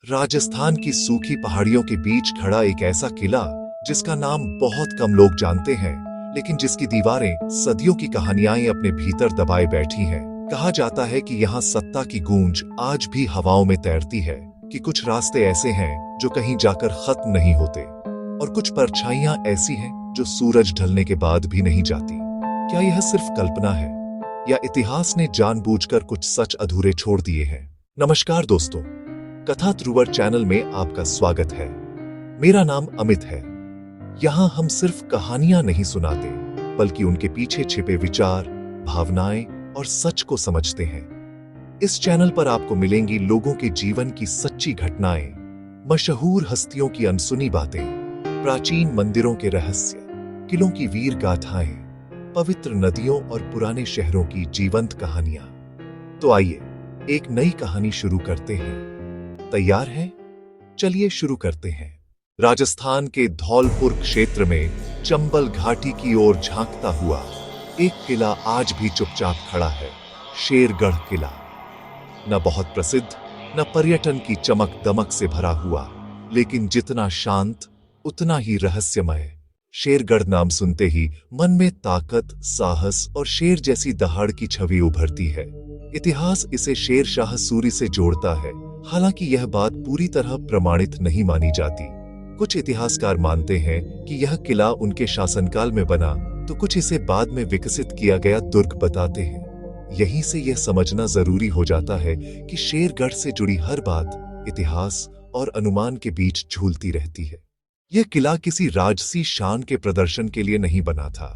राजस्थान की सूखी पहाड़ियों के बीच खड़ा एक ऐसा किला जिसका नाम बहुत कम लोग जानते हैं, लेकिन जिसकी दीवारें सदियों की कहानियां अपने भीतर दबाए बैठी हैं। कहा जाता है कि यहाँ सत्ता की गूंज आज भी हवाओं में तैरती है, कि कुछ रास्ते ऐसे हैं जो कहीं जाकर खत्म नहीं होते, और कुछ परछाइयां ऐसी हैं जो सूरज ढलने के बाद भी नहीं जाती। क्या यह सिर्फ कल्पना है, या इतिहास ने जानबूझकर कुछ सच अधूरे छोड़ दिए हैं? नमस्कार दोस्तों, कथा ध्रुवर चैनल में आपका स्वागत है। मेरा नाम अमित है। यहाँ हम सिर्फ कहानियां नहीं सुनाते, बल्कि उनके पीछे छिपे विचार, भावनाएं और सच को समझते हैं। इस चैनल पर आपको मिलेंगी लोगों के जीवन की सच्ची घटनाएं, मशहूर हस्तियों की अनसुनी बातें, प्राचीन मंदिरों के रहस्य, किलों की वीर गाथाएं, पवित्र नदियों और पुराने शहरों की जीवंत कहानियां। तो आइए एक नई कहानी शुरू करते हैं। तैयार हैं? चलिए शुरू करते हैं। राजस्थान के धौलपुर क्षेत्र में चंबल घाटी की ओर झांकता हुआ एक किला आज भी चुपचाप खड़ा है, शेरगढ़ किला। न बहुत प्रसिद्ध, न पर्यटन की चमक दमक से भरा हुआ, लेकिन जितना शांत उतना ही रहस्यमय। शेरगढ़ नाम सुनते ही मन में ताकत, साहस और शेर जैसी दहाड़ की छवि उभरती है। इतिहास इसे शेर शाह सूरी से जोड़ता है, हालांकि यह बात पूरी तरह प्रमाणित नहीं मानी जाती। कुछ इतिहासकार मानते हैं कि यह किला उनके शासनकाल में बना, तो कुछ इसे बाद में विकसित किया गया दुर्ग बताते हैं। यहीं से यह समझना जरूरी हो जाता है कि शेरगढ़ से जुड़ी हर बात इतिहास और अनुमान के बीच झूलती रहती है। यह किला किसी राजसी शान के प्रदर्शन के लिए नहीं बना था।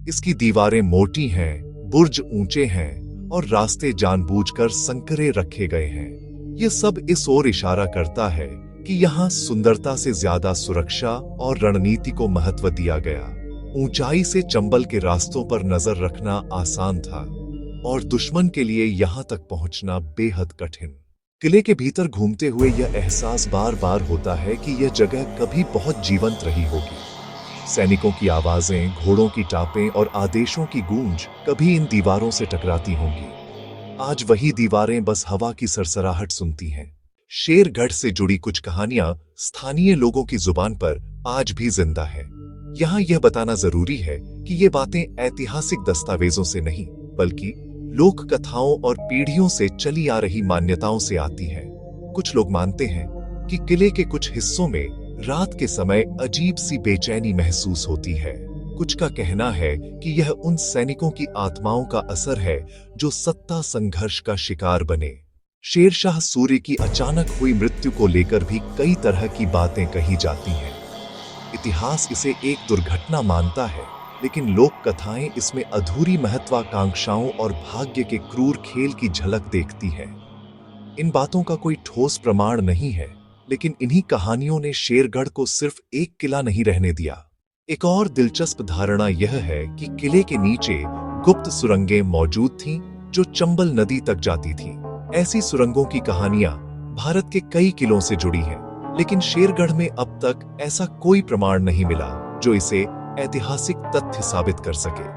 इसकी दीवारें मोटी हैं, बुर्ज ऊंचे हैं और रास्ते जानबूझकर संकरे रखे गए हैं। यह सब इस ओर इशारा करता है कि यहाँ सुंदरता से ज्यादा सुरक्षा और रणनीति को महत्व दिया गया। ऊंचाई से चंबल के रास्तों पर नजर रखना आसान था और दुश्मन के लिए यहाँ तक पहुंचना बेहद कठिन। किले के भीतर घूमते हुए यह एहसास बार बार होता है कि यह जगह कभी बहुत जीवंत रही होगी। सैनिकों की आवाजें, घोड़ों की टापें और आदेशों की गूंज कभी इन दीवारों से टकराती होंगी। आज वही दीवारें बस हवा की सरसराहट सुनती हैं। शेरगढ़ से जुड़ी कुछ कहानियां स्थानीय लोगों की जुबान पर आज भी जिंदा है। यहाँ यह बताना जरूरी है कि ये बातें ऐतिहासिक दस्तावेजों से नहीं, बल्कि लोक कथाओं और पीढ़ियों से चली आ रही मान्यताओं से आती हैं। कुछ लोग मानते हैं कि किले के कुछ हिस्सों में रात के समय अजीब सी बेचैनी महसूस होती है। कुछ का कहना है कि यह उन सैनिकों की आत्माओं का असर है जो सत्ता संघर्ष का शिकार बने। शेरशाह सूरी की अचानक हुई मृत्यु को लेकर भी कई तरह की बातें कही जाती हैं। इतिहास इसे एक दुर्घटना मानता है, लेकिन लोक कथाएं इसमें अधूरी महत्वाकांक्षाओं और भाग्य के क्रूर खेल की झलक देखती है। इन बातों का कोई ठोस प्रमाण नहीं है, लेकिन इन्हीं कहानियों ने शेरगढ़ को सिर्फ एक किला नहीं रहने दिया। एक और दिलचस्प धारणा यह है कि किले के नीचे गुप्त सुरंगें मौजूद थीं जो चंबल नदी तक जाती थीं। ऐसी सुरंगों की कहानियां भारत के कई किलों से जुड़ी हैं, लेकिन शेरगढ़ में अब तक ऐसा कोई प्रमाण नहीं मिला जो इसे ऐतिहासिक तथ्य साबित कर सके।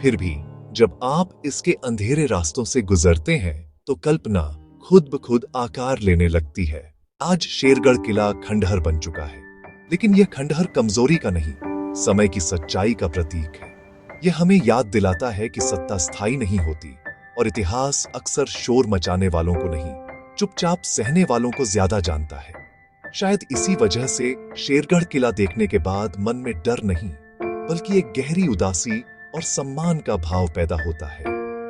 फिर भी जब आप इसके अंधेरे रास्तों से गुजरते हैं तो कल्पना खुद ब खुद आकार लेने लगती है। आज शेरगढ़ किला खंडहर बन चुका है, लेकिन यह खंडहर कमजोरी का नहीं, समय की सच्चाई का प्रतीक है। यह हमें याद दिलाता है कि सत्ता स्थायी नहीं होती, और इतिहास अक्सर शोर मचाने वालों को नहीं, चुपचाप सहने वालों को ज्यादा जानता है। शायद इसी वजह से शेरगढ़ किला देखने के बाद मन में डर नहीं, बल्कि एक गहरी उदासी और सम्मान का भाव पैदा होता है।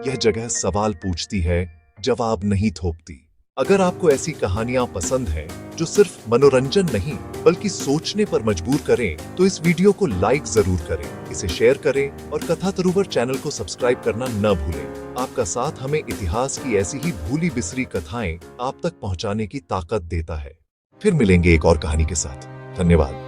यह जगह सवाल पूछती है, जवाब नहीं थोपती। अगर आपको ऐसी कहानियां पसंद हैं जो सिर्फ मनोरंजन नहीं बल्कि सोचने पर मजबूर करें, तो इस वीडियो को लाइक जरूर करें, इसे शेयर करें और कथा ध्रुवर चैनल को सब्सक्राइब करना न भूलें। आपका साथ हमें इतिहास की ऐसी ही भूली बिसरी कथाएं आप तक पहुंचाने की ताकत देता है। फिर मिलेंगे एक और कहानी के साथ। धन्यवाद।